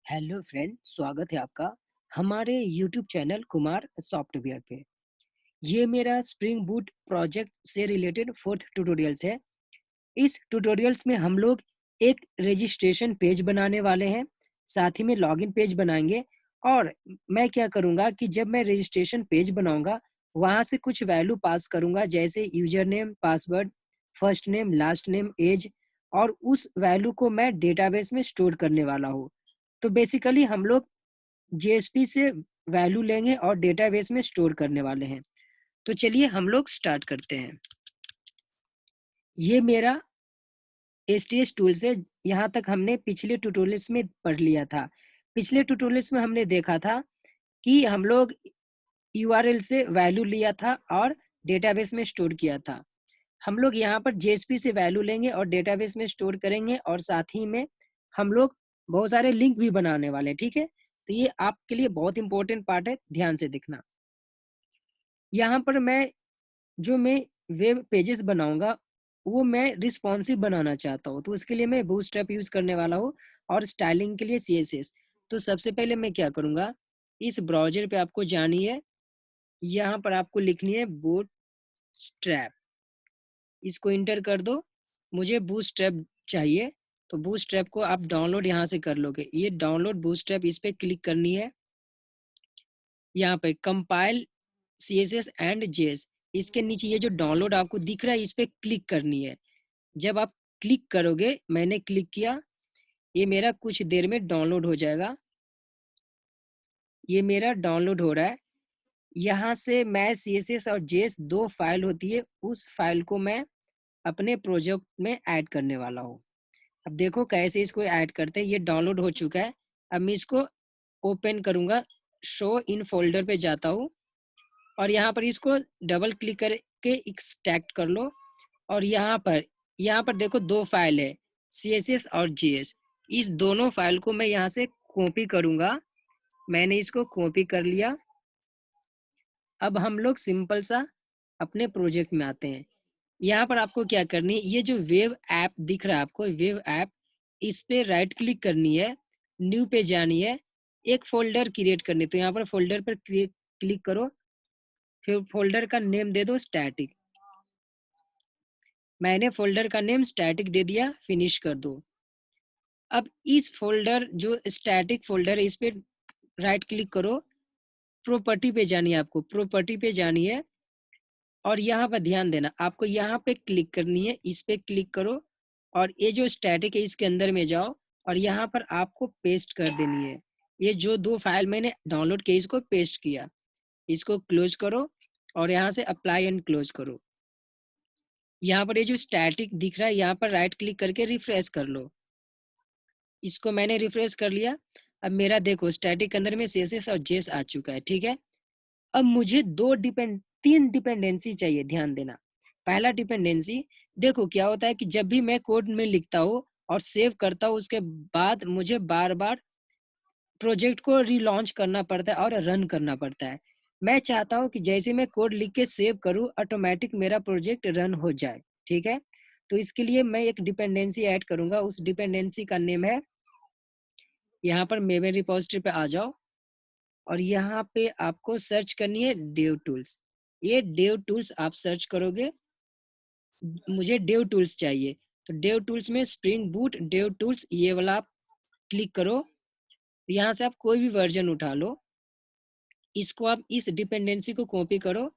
Hello friend, स्वागत है आपका हमारे यूट्यूब चैनल कुमार सॉफ्टवेयर पे। ये मेरा स्प्रिंग बूट प्रोजेक्ट से रिलेटेड फोर्थ ट्यूटोरियल्स है। इस ट्यूटोरियल्स में हम लोग एक रजिस्ट्रेशन पेज बनाने वाले हैं, साथ ही में लॉगिन पेज बनाएंगे। और मैं क्या करूँगा कि जब मैं रजिस्ट्रेशन पेज बनाऊंगा, वहाँ से कुछ वैल्यू पास करूँगा, जैसे user name, password, first name, last name, age. और उस वैल्यू को मैं डेटाबेस में स्टोर करने वाला हूँ। तो बेसिकली हम लोग जेएसपी से वैल्यू लेंगे और डेटाबेस में स्टोर करने वाले हैं। तो चलिए हम लोग स्टार्ट करते हैं। ये मेरा एसटीएस टूल्स है। यहाँ तक हमने पिछले ट्यूटोरियल्स में पढ़ लिया था। पिछले ट्यूटोरियल्स में हमने देखा था कि हम लोग यूआरएल से वैल्यू लिया था और डेटाबेस में स्टोर किया था। हम लोग यहाँ पर जेएसपी से वैल्यू लेंगे और डेटाबेस में स्टोर करेंगे, और साथ ही में हम लोग बहुत सारे लिंक भी बनाने वाले हैं। ठीक है, तो ये आपके लिए बहुत इंपॉर्टेंट पार्ट है, ध्यान से देखना। यहाँ पर मैं वेब पेजेस बनाऊंगा, वो मैं रिस्पॉन्सिव बनाना चाहता हूँ। तो उसके लिए मैं बूटस्ट्रैप यूज करने वाला हूँ, और स्टाइलिंग के लिए सीएसएस। तो सबसे पहले मैं क्या करूँगा, इस ब्राउजर पे आपको जानी है, यहाँ पर आपको लिखनी है बूटस्ट्रैप। इसको इंटर कर दो। मुझे बूटस्ट्रैप चाहिए, तो बूटस्ट्रैप को आप डाउनलोड यहाँ से कर लोगे। ये डाउनलोड बूटस्ट्रैप, इस पे क्लिक करनी है। यहाँ पे कंपाइल सीएसएस एंड जेएस, इसके नीचे ये जो डाउनलोड आपको दिख रहा है, इस पे क्लिक करनी है। जब आप क्लिक करोगे, मैंने क्लिक किया, ये मेरा कुछ देर में डाउनलोड हो जाएगा। ये मेरा डाउनलोड हो रहा है। यहाँ से मैं सीएसएस और जेएस दो फाइल होती है, उस फाइल को मैं अपने प्रोजेक्ट में ऐड करने वाला हूँ। अब देखो कैसे इसको ऐड करते हैं। ये डाउनलोड हो चुका है। अब मैं इसको ओपन करूँगा, शो इन फोल्डर पे जाता हूँ, और यहाँ पर इसको डबल क्लिक करके एक्सट्रैक्ट कर लो। और यहाँ पर देखो दो फाइल है, CSS और JS। इस दोनों फाइल को मैं यहाँ से कॉपी करूँगा। मैंने इसको कॉपी कर लिया। अब हम लोग सिंपल सा अपने प्रोजेक्ट में आते हैं। यहाँ पर आपको क्या करनी है, ये जो वेब ऐप दिख रहा है आपको, वेब ऐप, इस पे राइट क्लिक करनी है, न्यू पे जानी है, एक फोल्डर क्रिएट करनी है। तो यहाँ पर फोल्डर पर क्लिक करो, फिर फोल्डर का नेम दे दो स्टैटिक। मैंने फोल्डर का नेम स्टैटिक दे दिया, फिनिश कर दो। अब इस फोल्डर, जो स्टैटिक फोल्डर है, इस पे राइट क्लिक करो, प्रॉपर्टी पे जानी है, आपको प्रॉपर्टी पे जानी है। और यहाँ पर ध्यान देना, आपको यहाँ पे क्लिक करनी है, इस पे क्लिक करो, और ये जो स्टैटिक है इसके अंदर में जाओ, और यहाँ पर आपको पेस्ट कर देनी है। ये जो दो फाइल मैंने डाउनलोड किया, इसको पेस्ट किया। इसको क्लोज करो, और यहाँ से अप्लाई एंड क्लोज करो। यहाँ पर ये जो स्टैटिक दिख रहा है, यहाँ पर राइट क्लिक करके रिफ्रेश कर लो। इसको मैंने रिफ्रेश कर लिया। अब मेरा देखो स्टैटिक के अंदर में सीएसएस और जेएस आ चुका है। ठीक है, अब मुझे तीन डिपेंडेंसी चाहिए, ध्यान देना। पहला डिपेंडेंसी, देखो क्या होता है कि जब भी मैं कोड में लिखता हूँ और सेव करता हूँ, उसके बाद मुझे बार बार प्रोजेक्ट को रीलॉन्च करना पड़ता है और रन करना पड़ता है। मैं चाहता हूँ कि जैसे मैं कोड लिख के सेव करूँ, ऑटोमेटिक मेरा प्रोजेक्ट रन हो जाए। ठीक है, तो इसके लिए मैं एक डिपेंडेंसी ऐड करूंगा। उस डिपेंडेंसी का नेम है, यहाँ पर मेरे रिपोजिटरी पे आ जाओ, और यहाँ पे आपको सर्च करनी है डेव टूल्स। ये डेव टूल्स आप सर्च करोगे, मुझे डेव टूल्स चाहिए। तो डेव टूल्स में स्प्रिंग बूट डेव टूल्स, ये वाला आप क्लिक करो। यहाँ से आप कोई भी वर्जन उठा लो, इसको आप इस डिपेंडेंसी को कॉपी करो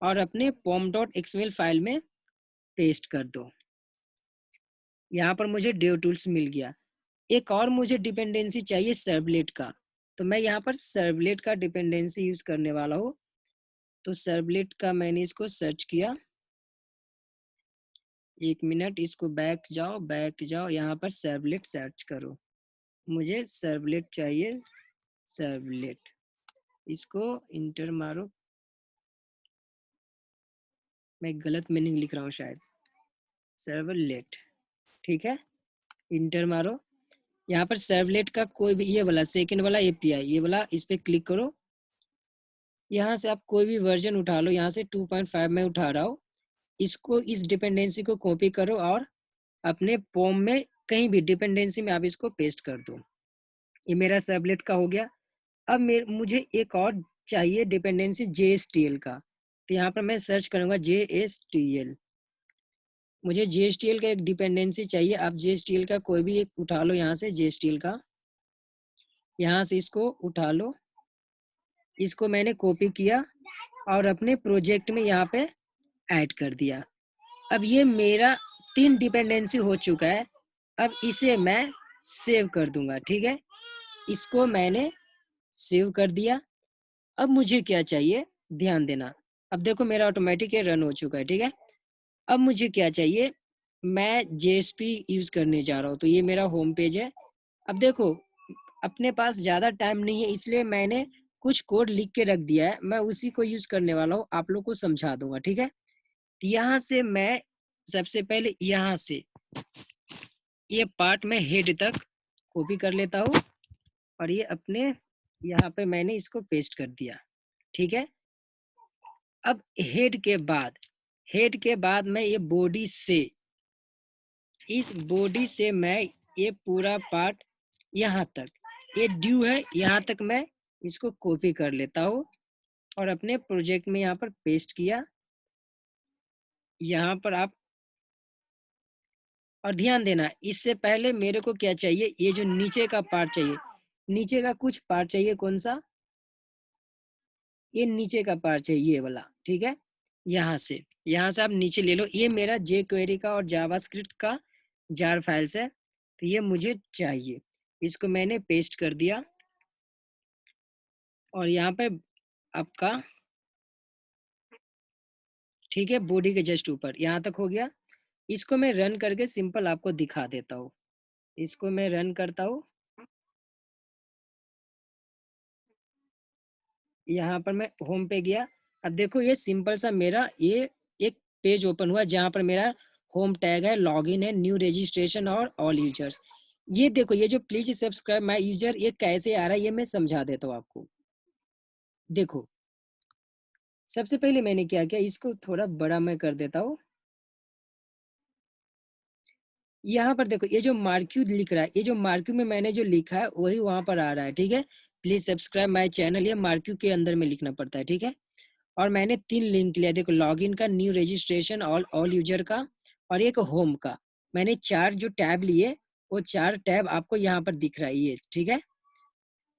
और अपने pom.xml फाइल में पेस्ट कर दो। यहाँ पर मुझे डेव टूल्स मिल गया। एक और मुझे डिपेंडेंसी चाहिए सर्वलेट का, तो मैं यहाँ पर सर्वलेट का डिपेंडेंसी यूज करने वाला हूँ। तो सर्वलेट का मैंने इसको सर्च किया, एक मिनट, इसको बैक जाओ, यहाँ पर सर्वलेट सर्च करो। मुझे सर्वलेट चाहिए, सर्वलेट, इसको इंटर मारो। मैं गलत मीनिंग लिख रहा हूँ शायद, सर्वलेट। ठीक है, इंटर मारो। यहाँ पर सर्वलेट का कोई भी, ये वाला सेकंड वाला एपीआई, ये वाला, इस पे क्लिक करो। यहाँ से आप कोई भी वर्जन उठा लो, यहाँ से 2.5 में उठा रहा हूँ। इसको, इस डिपेंडेंसी को कॉपी करो और अपने पोम में कहीं भी डिपेंडेंसी में आप इसको पेस्ट कर दो। ये मेरा सर्वलेट का हो गया। अब मुझे एक और चाहिए डिपेंडेंसी JSTL का, तो यहाँ पर मैं सर्च करूँगा JSTL। मुझे JSTL का एक डिपेंडेंसी चाहिए। आप JSTL का कोई भी एक उठा लो, यहाँ से JSTL का, यहाँ से इसको उठा लो। इसको मैंने कॉपी किया और अपने प्रोजेक्ट में यहाँ पे ऐड कर दिया। अब ये मेरा 3 डिपेंडेंसी हो चुका है। अब इसे मैं सेव कर दूंगा, ठीक है। इसको मैंने सेव कर दिया। अब मुझे क्या चाहिए, ध्यान देना। अब देखो मेरा ऑटोमेटिक रन हो चुका है, ठीक है। अब मुझे क्या चाहिए, मैं JSP यूज करने जा रहा हूँ। तो ये मेरा होम पेज है। अब देखो अपने पास ज़्यादा टाइम नहीं है, इसलिए मैंने कुछ कोड लिख के रख दिया है। मैं उसी को यूज करने वाला हूँ, आप लोग को समझा दूंगा, ठीक है। यहाँ से मैं सबसे पहले यहाँ से ये पार्ट में हेड तक कॉपी कर लेता हूँ और ये अपने यहाँ पे मैंने इसको पेस्ट कर दिया, ठीक है। अब हेड के बाद मैं ये बॉडी से, इस बॉडी से मैं ये पूरा पार्ट यहाँ तक, ये ड्यू है, यहाँ तक मैं इसको कॉपी कर लेता हूँ और अपने प्रोजेक्ट में यहाँ पर पेस्ट किया। यहाँ पर आप, और ध्यान देना इससे पहले मेरे को क्या चाहिए, ये जो नीचे का पार्ट चाहिए, नीचे का कुछ पार्ट चाहिए। कौन सा, ये नीचे का पार्ट चाहिए, ये वाला, ठीक है। यहाँ से आप नीचे ले लो। ये मेरा jQuery का और जावास्क्रिप्ट का जार फाइल्स है, तो ये मुझे चाहिए। इसको मैंने पेस्ट कर दिया और यहाँ पे आपका, ठीक है, बॉडी के जस्ट ऊपर यहाँ तक हो गया। इसको मैं रन करके सिंपल आपको दिखा देता हूँ। इसको मैं रन करता हूँ। यहाँ पर मैं होम पे गया। अब देखो ये सिंपल सा मेरा ये एक पेज ओपन हुआ जहाँ पर मेरा होम टैग है, लॉगिन है, न्यू रजिस्ट्रेशन और ऑल यूजर्स। ये देखो ये जो प्लीज सब्सक्राइब माय यूजर, ये कैसे आ रहा है ये मैं समझा देता हूँ आपको। देखो सबसे पहले मैंने क्या किया, इसको थोड़ा बड़ा मैं कर देता हूँ। यहाँ पर देखो ये जो मार्क्यू लिख रहा है, ये जो मार्क्यू में मैंने जो लिखा है वही वहां पर आ रहा है, ठीक है। प्लीज सब्सक्राइब माय चैनल, ये मार्क्यू के अंदर में लिखना पड़ता है, ठीक है। और मैंने 3 लिंक लिया, देखो लॉगिन का, न्यू रजिस्ट्रेशन, ऑल यूजर का और एक होम का। मैंने 4 जो टैब लिए, वो 4 टैब आपको यहाँ पर दिख रहा है ये, ठीक है।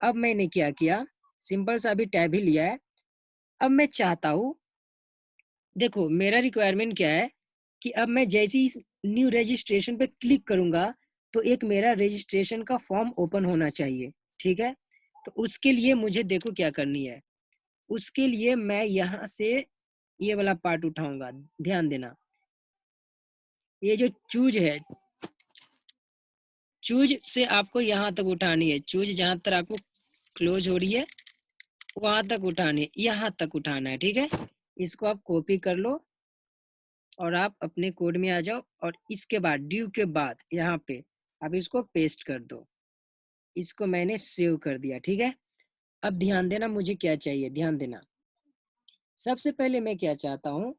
अब मैंने क्या किया, सिंपल सा अभी टैब ही लिया है। अब मैं चाहता हूँ, देखो मेरा रिक्वायरमेंट क्या है कि अब मैं जैसे ही न्यू रजिस्ट्रेशन पे क्लिक करूंगा तो एक मेरा रजिस्ट्रेशन का फॉर्म ओपन होना चाहिए, ठीक है। तो उसके लिए मुझे देखो क्या करनी है। उसके लिए मैं यहाँ से ये वाला पार्ट उठाऊंगा, ध्यान देना। ये जो चूज है, चूज से आपको यहाँ तक उठानी है। चूज जहां तक आपको क्लोज हो रही है वहां तक उठानी है, यहाँ तक उठाना है, ठीक है। इसको आप कॉपी कर लो और आप अपने कोड में आ जाओ और इसके बाद ड्यू के बाद यहाँ पे आप इसको पेस्ट कर दो। इसको मैंने सेव कर दिया, ठीक है। अब ध्यान देना मुझे क्या चाहिए, ध्यान देना। सबसे पहले मैं क्या चाहता हूँ,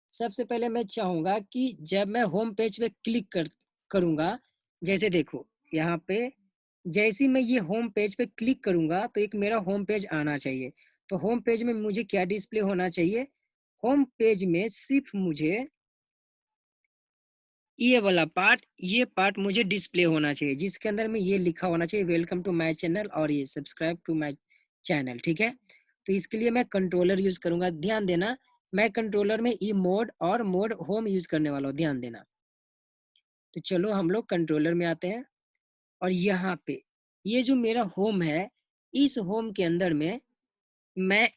सबसे पहले मैं चाहूंगा कि जब मैं होम पेज पे क्लिक करूंगा, जैसे देखो यहाँ पे, जैसे ही मैं ये होम पेज पे क्लिक करूंगा तो एक मेरा होम पेज आना चाहिए। तो होम पेज में मुझे क्या डिस्प्ले होना चाहिए, होम पेज में सिर्फ मुझे ये वाला पार्ट, ये पार्ट मुझे डिस्प्ले होना चाहिए जिसके अंदर में ये लिखा होना चाहिए वेलकम टू माय चैनल और ये सब्सक्राइब टू माय चैनल, ठीक है। तो इसके लिए मैं कंट्रोलर यूज करूंगा, ध्यान देना। मैं कंट्रोलर में ई मोड और मोड होम यूज करने वाला हूँ, ध्यान देना। तो चलो हम लोग कंट्रोलर में आते हैं और यहाँ पे ये जो मेरा होम है, इस होम के अंदर में मैं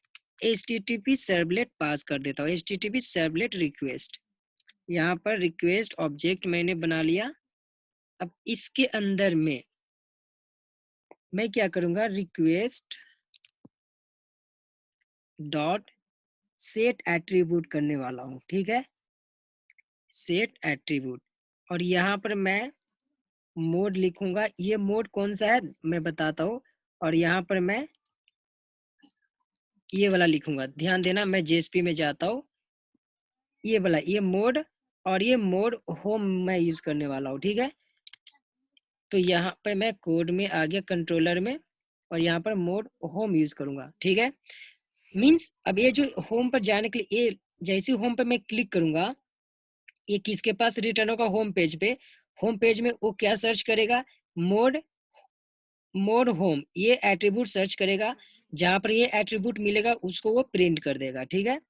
HTTP सर्वलेट पास कर देता हूँ, HTTP सर्वलेट रिक्वेस्ट। यहाँ पर रिक्वेस्ट ऑब्जेक्ट मैंने बना लिया। अब इसके अंदर में मैं क्या करूंगा, रिक्वेस्ट डॉट सेट एट्रीब्यूट करने वाला हूँ, ठीक है, सेट एट्रीब्यूट। और यहाँ पर मैं मोड लिखूंगा, ये मोड कौन सा है मैं बताता हूँ। और यहाँ पर मैं ये वाला लिखूंगा, ध्यान देना। मैं JSP में जाता हूँ, ये वाला, ये मोड, और ये मोड होम मैं यूज करने वाला हूँ, ठीक है। तो यहाँ पे मैं कोड में आ गया कंट्रोलर में, और यहाँ पर मोड होम यूज करूंगा। ठीक है, मीन्स अब ये जो होम पर जाने के लिए, ये जैसे होम पर मैं क्लिक करूंगा, ये किसके पास रिटर्न होगा? होम पेज पे। होम पेज में वो क्या सर्च करेगा? मोड मोड होम, ये एट्रीब्यूट सर्च करेगा। जहां पर ये एट्रीब्यूट मिलेगा उसको वो प्रिंट कर देगा। ठीक है,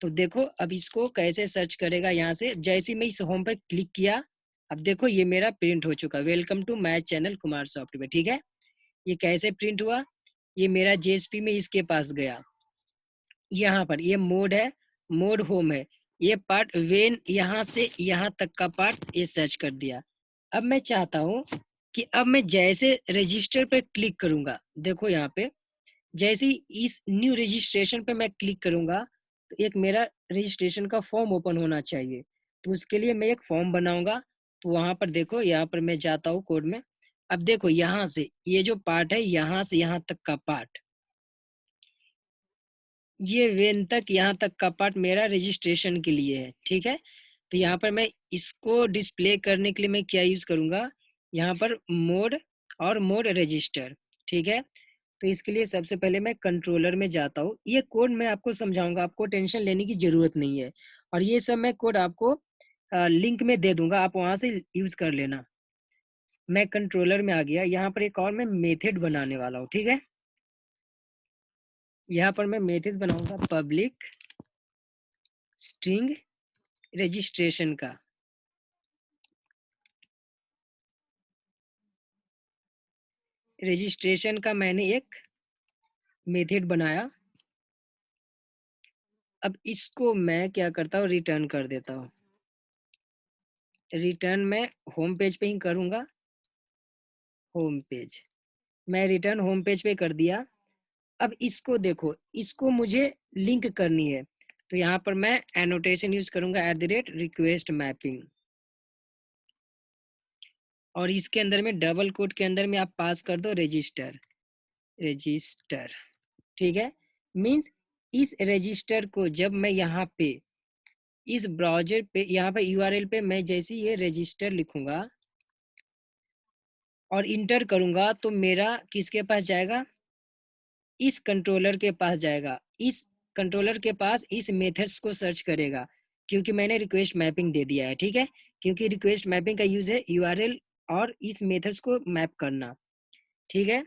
तो देखो अब इसको कैसे सर्च करेगा। यहाँ से जैसे ही मैं इस होम पर क्लिक किया, अब देखो ये मेरा प्रिंट हो चुका, welcome to my channel Kumar software. ठीक है, ये कैसे प्रिंट हुआ? ये मेरा जेएसपी में इसके पास गया, यहाँ पर ये मोड है, मोड होम है, ये पार्ट वेन, यहाँ से यहाँ तक का पार्ट ये सर्च कर दिया। अब मैं चाहता हूँ कि अब मैं जैसे रजिस्टर पर क्लिक करूंगा, देखो यहाँ पे जैसे ही इस न्यू रजिस्ट्रेशन पे मैं क्लिक करूंगा, तो एक मेरा रजिस्ट्रेशन का फॉर्म ओपन होना चाहिए। तो उसके लिए मैं एक फॉर्म बनाऊंगा। तो वहां पर देखो, यहाँ पर मैं जाता हूँ कोड में। अब देखो यहाँ से ये जो पार्ट है, यहाँ से यहाँ तक का पार्ट, ये वेन तक यहाँ तक का पार्ट मेरा रजिस्ट्रेशन के लिए है। ठीक है, तो यहाँ पर मैं इसको डिस्प्ले करने के लिए मैं क्या यूज करूंगा? यहाँ पर मोड और मोड रजिस्टर। ठीक है, तो इसके लिए सबसे पहले मैं कंट्रोलर में जाता हूँ। ये कोड मैं आपको समझाऊंगा, आपको टेंशन लेने की जरूरत नहीं है। और ये सब मैं कोड आपको लिंक में दे दूंगा, आप वहां से यूज कर लेना। मैं कंट्रोलर में आ गया, यहाँ पर एक और मैं मेथड बनाने वाला हूँ। ठीक है, यहाँ पर मैं मेथड बनाऊंगा पब्लिक स्ट्रिंग रजिस्ट्रेशन का। रजिस्ट्रेशन का मैंने एक मेथड बनाया। अब इसको मैं क्या करता हूँ, रिटर्न कर देता हूँ। रिटर्न मैं होम पेज पे ही करूंगा, होम पेज। मैं रिटर्न होम पेज पे कर दिया। अब इसको देखो, इसको मुझे लिंक करनी है। तो यहाँ पर मैं एनोटेशन यूज करूंगा @request मैपिंग, और इसके अंदर में डबल कोट के अंदर में आप पास कर दो रजिस्टर, रजिस्टर। ठीक है, मींस इस रजिस्टर को जब मैं यहाँ पे इस ब्राउजर पे, यहाँ पे यूआरएल पे मैं जैसे ये रजिस्टर लिखूंगा और इंटर करूंगा, तो मेरा किसके पास जाएगा? इस कंट्रोलर के पास जाएगा। इस कंट्रोलर के पास इस मेथड्स को सर्च करेगा, क्योंकि मैंने रिक्वेस्ट मैपिंग दे दिया है। ठीक है, क्योंकि रिक्वेस्ट मैपिंग का यूज है यूआरएल और इस मेथड्स को मैप करना। ठीक है,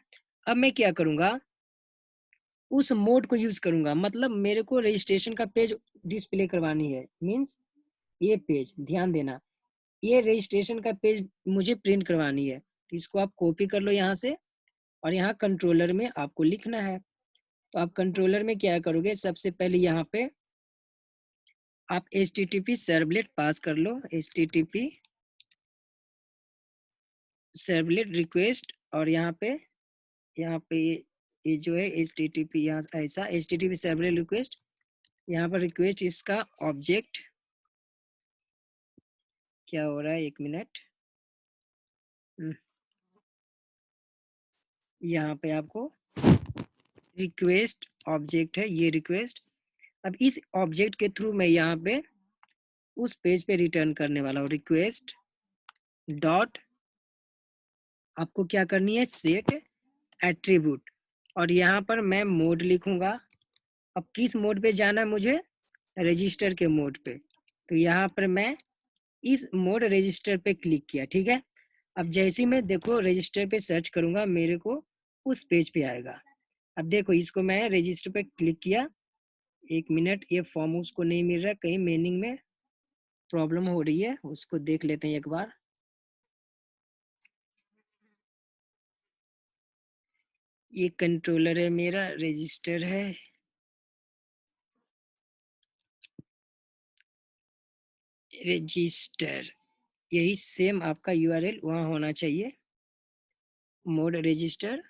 अब मैं क्या करूंगा, उस मोड को यूज करूंगा। मतलब मेरे को रजिस्ट्रेशन का पेज डिस्प्ले करवानी है, मीन्स ये पेज, ध्यान देना, ये रजिस्ट्रेशन का पेज मुझे प्रिंट करवानी है। तो इसको आप कॉपी कर लो यहाँ से, और यहाँ कंट्रोलर में आपको लिखना है। तो आप कंट्रोलर में क्या करोगे, सबसे पहले यहाँ पे आप HTTP सर्वलेट पास कर लो, HTTP सर्वलेट रिक्वेस्ट। और यहाँ पे ये जो है HTTP, यहाँ ऐसा HTTP सर्वलेट रिक्वेस्ट, यहाँ पर रिक्वेस्ट इसका ऑब्जेक्ट क्या हो रहा है, एक मिनट। यहाँ पे आपको रिक्वेस्ट ऑब्जेक्ट है, ये रिक्वेस्ट। अब इस ऑब्जेक्ट के थ्रू मैं यहाँ पे उस पेज पे रिटर्न करने वाला हूँ, रिक्वेस्ट डॉट, आपको क्या करनी है, सेट एट्रीब्यूट। और यहाँ पर मैं मोड लिखूंगा। अब किस मोड पे जाना है मुझे? रजिस्टर के मोड पे। तो यहाँ पर मैं इस मोड रजिस्टर पे क्लिक किया। ठीक है, अब जैसे ही मैं देखो रजिस्टर पे सर्च करूंगा, मेरे को उस पेज पे आएगा। अब देखो इसको मैं रजिस्टर पे क्लिक किया, एक मिनट, ये फॉर्म उसको नहीं मिल रहा, कहीं मीनिंग में प्रॉब्लम हो रही है, उसको देख लेते हैं एक बार। ये कंट्रोलर है मेरा, रजिस्टर है, रजिस्टर, यही सेम आपका यूआरएल वहाँ होना चाहिए, मोड रजिस्टर।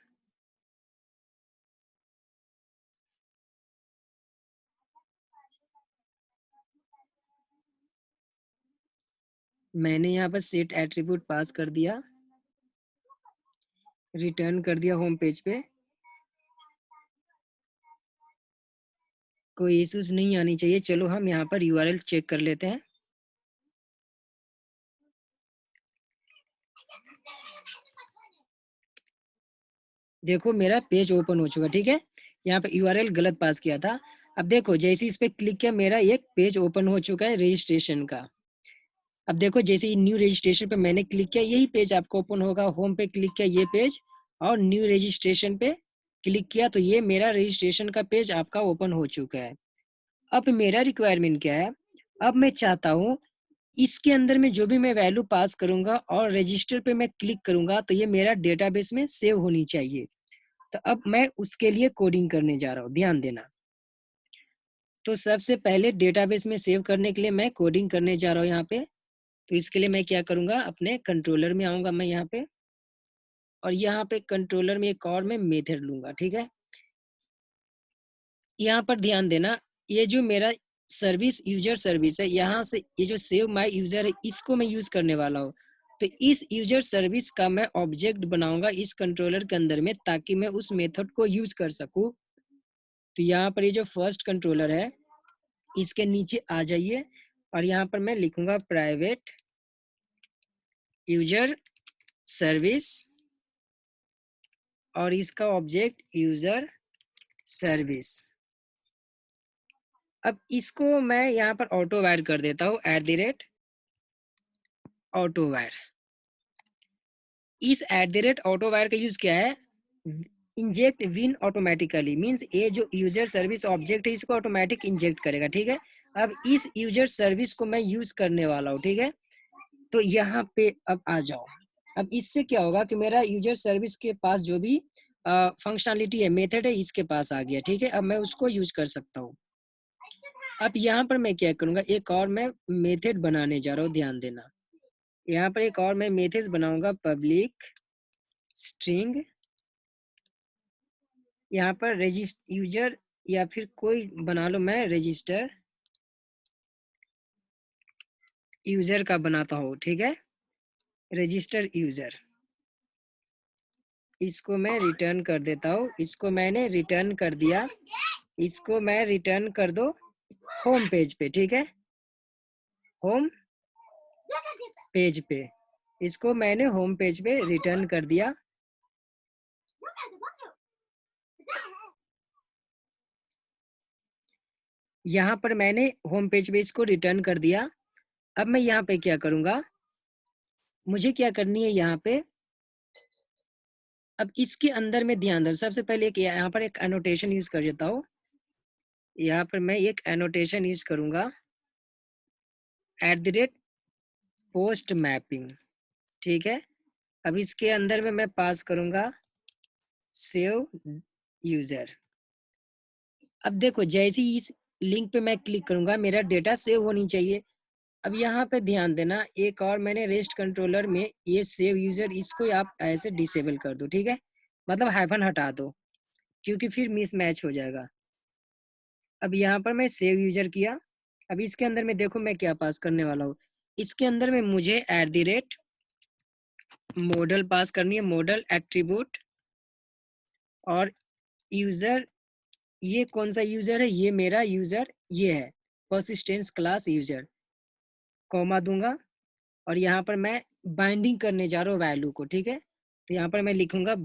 मैंने यहाँ पर सेट एट्रीब्यूट पास कर दिया, रिटर्न कर दिया होम पेज पे। कोई इश्यूज नहीं आनी चाहिए। चलो हम यहाँ पर यूआरएल चेक कर लेते हैं। देखो मेरा पेज ओपन हो चुका, ठीक है। यहाँ पे यूआरएल गलत पास किया था। अब देखो जैसे इस पे क्लिक किया मेरा एक पेज ओपन हो चुका है रजिस्ट्रेशन का। अब देखो जैसे ही न्यू रजिस्ट्रेशन पे मैंने क्लिक किया यही पेज आपको ओपन होगा। होम पे क्लिक किया ये पेज, और न्यू रजिस्ट्रेशन पे क्लिक किया तो ये मेरा रजिस्ट्रेशन का पेज आपका ओपन हो चुका है। अब मेरा रिक्वायरमेंट क्या है, अब मैं चाहता हूँ इसके अंदर में जो भी मैं वैल्यू पास करूंगा और रजिस्टर पे मैं क्लिक करूंगा तो ये मेरा डेटाबेस में सेव होनी चाहिए। तो अब मैं उसके लिए कोडिंग करने जा रहा हूँ, ध्यान देना। तो सबसे पहले डेटाबेस में सेव करने के लिए मैं कोडिंग करने जा रहा हूँ यहाँ पे। तो इसके लिए मैं क्या करूंगा, अपने कंट्रोलर में आऊंगा मैं यहाँ पे, और यहाँ पे कंट्रोलर में एक और मैं मेथड लूंगा, ठीक है। यहाँ पर ध्यान देना, ये जो मेरा सर्विस यूजर सर्विस है, यहाँ से ये जो सेव माय यूजर है इसको मैं यूज करने वाला हूँ। तो इस यूजर सर्विस का मैं ऑब्जेक्ट बनाऊंगा इस कंट्रोलर के अंदर में, ताकि मैं उस मेथड को यूज कर सकूं। तो यहाँ पर ये जो फर्स्ट कंट्रोलर है इसके नीचे आ जाइए, और यहाँ पर मैं लिखूंगा प्राइवेट यूजर सर्विस, और इसका ऑब्जेक्ट यूजर सर्विस। अब इसको मैं यहाँ पर ऑटो वायर कर देता हूँ, @ऑटो वायर। इस @ऑटो वायर का यूज क्या है, इंजेक्ट विन ऑटोमेटिकली, मींस ये जो यूजर सर्विस ऑब्जेक्ट है इसको ऑटोमेटिक इंजेक्ट करेगा, ठीक है। अब इस यूजर सर्विस को मैं यूज करने वाला हूँ, ठीक है। तो यहाँ पे अब आ जाओ। अब इससे क्या होगा कि मेरा यूजर सर्विस के पास जो भी फंक्शनलिटी है, मेथड है, इसके पास आ गया, ठीक है। अब मैं उसको यूज कर सकता हूँ। अब यहाँ पर मैं क्या करूंगा, एक और मैं मेथड बनाने जा रहा हूँ, ध्यान देना। यहाँ पर एक और मैं मेथड बनाऊंगा, पब्लिक स्ट्रिंग। यहाँ पर रजिस्टर यूजर, या फिर कोई बना लो, मैं रजिस्टर यूजर का बनाता हूँ, ठीक है। रजिस्टर यूजर, इसको मैं रिटर्न कर देता हूँ। इसको मैंने रिटर्न कर दिया, इसको मैं रिटर्न कर दो होम पेज पे, ठीक है। होम पेज पे, इसको मैंने होम पेज पे रिटर्न कर दिया। यहाँ पर मैंने होम पेज पे इसको रिटर्न कर दिया। अब मैं यहाँ पे क्या करूँगा, मुझे क्या करनी है यहाँ पे, अब इसके अंदर में ध्यान दो। सबसे पहले एक यहाँ पर एक एनोटेशन यूज कर देता हूँ। यहाँ पर मैं एक एनोटेशन यूज करूँगा, @पोस्ट मैपिंग, ठीक है। अब इसके अंदर में मैं पास करूँगा सेव यूजर। अब देखो जैसे ही इस लिंक पे मैं क्लिक करूँगा मेरा डेटा सेव होनी चाहिए। अब यहाँ पे ध्यान देना, एक और मैंने रेस्ट कंट्रोलर में ये सेव यूजर, इसको आप ऐसे डिसेबल कर दो, ठीक है। मतलब हाइफन हटा दो, क्योंकि फिर मिसमैच हो जाएगा। अब यहाँ पर मैं सेव यूजर किया। अब इसके अंदर में देखो मैं क्या पास करने वाला हूँ, इसके अंदर में मुझे @मॉडल पास करनी है, मॉडल एट्रीब्यूट। और यूजर, ये कौन सा यूजर है, ये मेरा यूजर ये है, परसिस्टेंस क्लास यूजर, कॉमा दूंगा। और यहाँ पर मैं बाइंडिंग करने जा रहा हूँ वैल्यू को, ठीक है। तो यहाँ पर मैं लिखूंगा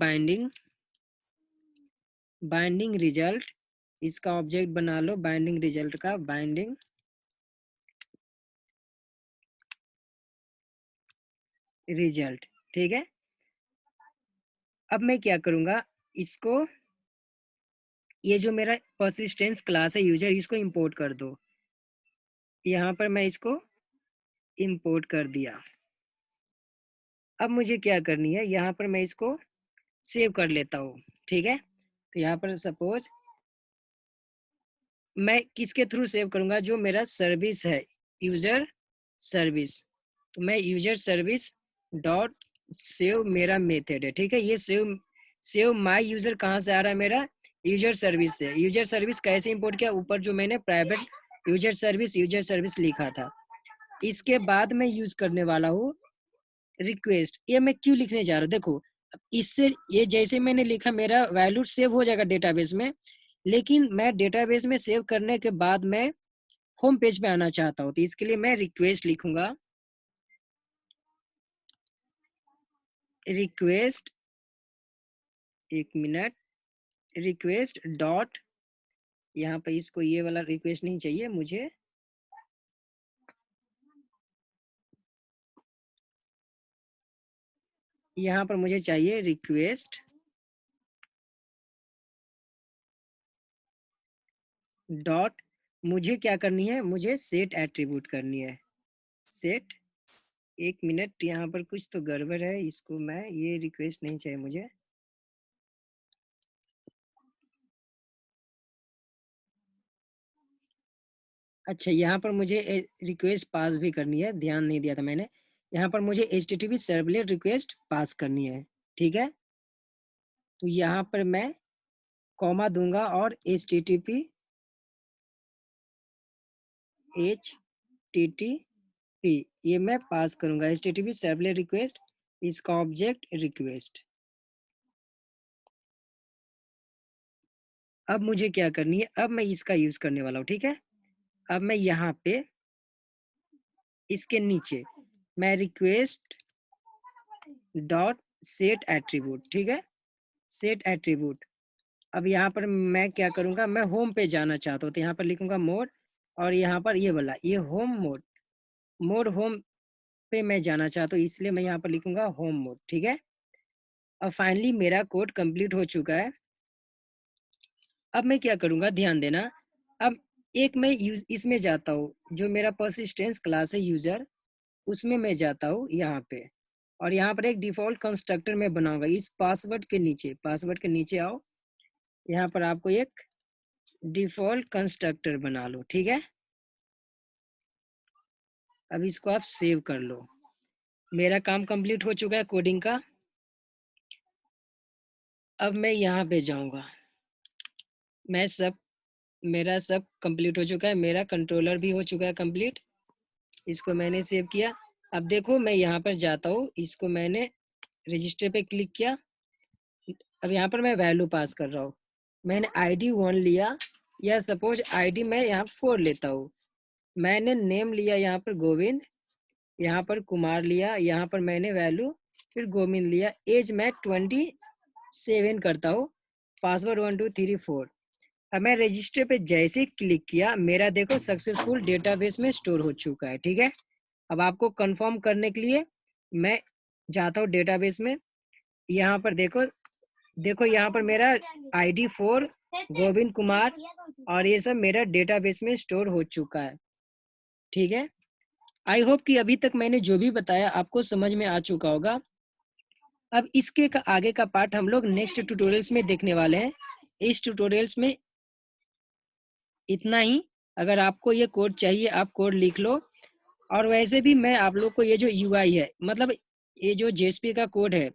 बाइंडिंग रिजल्ट, इसका ऑब्जेक्ट बना लो बाइंडिंग रिजल्ट का, बाइंडिंग रिजल्ट, ठीक है। अब मैं क्या करूंगा, इसको, ये जो मेरा परसिस्टेंस क्लास है यूजर, इसको इंपोर्ट कर दो। यहाँ पर मैं इसको इंपोर्ट कर दिया। अब मुझे क्या करनी है, यहाँ पर मैं इसको सेव कर लेता हूँ, ठीक है। तो यहाँ पर सपोज मैं किसके थ्रू सेव करूंगा, जो मेरा सर्विस है यूजर सर्विस। तो मैं यूजर सर्विस डॉट सेव मेरा मेथड है, ठीक है। ये सेव सेव माय यूजर कहाँ से आ रहा है, मेरा यूजर सर्विस से। यूजर सर्विस कैसे इंपोर्ट किया, ऊपर जो मैंने प्राइवेट यूजर सर्विस लिखा था। इसके बाद मैं यूज करने वाला हूँ रिक्वेस्ट। ये मैं क्यों लिखने जा रहा हूँ, देखो इससे ये जैसे मैंने लिखा मेरा वैल्यू सेव हो जाएगा डेटाबेस में, लेकिन मैं डेटाबेस में सेव करने के बाद मैं होम पेज पे आना चाहता हूँ। तो इसके लिए मैं रिक्वेस्ट लिखूंगा, रिक्वेस्ट एक मिनट, रिक्वेस्ट डॉट, यहाँ पे इसको ये वाला रिक्वेस्ट नहीं चाहिए मुझे, यहाँ पर मुझे चाहिए रिक्वेस्ट डॉट, मुझे क्या करनी है, मुझे सेट एट्रीब्यूट करनी है, सेट, एक मिनट, यहाँ पर कुछ तो गड़बड़ है, इसको मैं, ये रिक्वेस्ट नहीं चाहिए मुझे, अच्छा यहाँ पर मुझे रिक्वेस्ट पास भी करनी है, ध्यान नहीं दिया था मैंने, यहाँ पर मुझे HTTP सर्वलेट रिक्वेस्ट पास करनी है, ठीक है। तो यहाँ पर मैं कॉमा दूंगा और HTTP ये मैं पास करूंगा, HTTP सर्वलेट रिक्वेस्ट, इसका ऑब्जेक्ट रिक्वेस्ट। अब मुझे क्या करनी है, अब मैं इसका यूज करने वाला हूँ, ठीक है। अब मैं यहाँ पे इसके नीचे मैं रिक्वेस्ट डॉट सेट एट्रीब्यूट, ठीक है, सेट एट्रीब्यूट। अब यहाँ पर मैं क्या करूँगा, मैं होम पे जाना चाहता हूँ, तो यहाँ पर लिखूंगा मोड, और यहाँ पर ये वाला, ये होम मोड, मोड होम पे मैं जाना चाहता हूँ, इसलिए मैं यहाँ पर लिखूंगा होम मोड, ठीक है। अब फाइनली मेरा कोड कंप्लीट हो चुका है। अब मैं क्या करूँगा, ध्यान देना, अब एक मैं इसमें जाता हूँ, जो मेरा पर्सिस्टेंस क्लास है यूजर, उसमें मैं जाता हूँ यहाँ पे, और यहाँ पर एक डिफॉल्ट कंस्ट्रक्टर में बनाऊंगा, इस पासवर्ड के नीचे, पासवर्ड के नीचे आओ, यहाँ पर आपको एक डिफॉल्ट कंस्ट्रक्टर बना लो, ठीक है। अब इसको आप सेव कर लो, मेरा काम कंप्लीट हो चुका है कोडिंग का। अब मैं यहाँ पे जाऊँगा, मैं सब, मेरा सब कंप्लीट हो चुका है, मेरा कंट्रोलर भी हो चुका है कंप्लीट, इसको मैंने सेव किया। अब देखो मैं यहाँ पर जाता हूँ, इसको मैंने रजिस्टर पे क्लिक किया, अब यहाँ पर मैं वैल्यू पास कर रहा हूँ, मैंने ID 1 लिया, या सपोज ID मैं यहाँ 4 लेता हूँ, मैंने नेम लिया यहाँ पर गोविंद, यहाँ पर कुमार लिया, यहाँ पर मैंने वैल्यू फिर गोविंद लिया, एज मैं 27 करता हूँ, पासवर्ड 1234। अब मैं रजिस्टर पे जैसे क्लिक किया, मेरा देखो सक्सेसफुल डेटाबेस में स्टोर हो चुका है, ठीक है। अब आपको कंफर्म करने के लिए मैं जाता हूँ डेटाबेस में, यहाँ पर देखो, देखो यहाँ पर मेरा ID 4 गोविंद कुमार, और ये सब मेरा डेटाबेस में स्टोर हो चुका है, ठीक है। आई होप कि अभी तक मैंने जो भी बताया आपको समझ में आ चुका होगा। अब इसके आगे का पार्ट हम लोग नेक्स्ट ट्यूटोरियल्स में देखने वाले हैं। इस ट्यूटोरियल्स में इतना ही, अगर आपको ये कोड चाहिए आप कोड लिख लो, और वैसे भी मैं आप लोग को ये जो UI है, मतलब ये जो JSP का कोड है,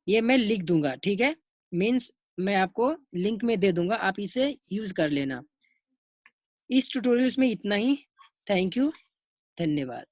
ये मैं लिख दूंगा, ठीक है, मीन्स मैं आपको लिंक में दे दूंगा, आप इसे यूज कर लेना। इस ट्यूटोरियल्स में इतना ही, थैंक यू, धन्यवाद।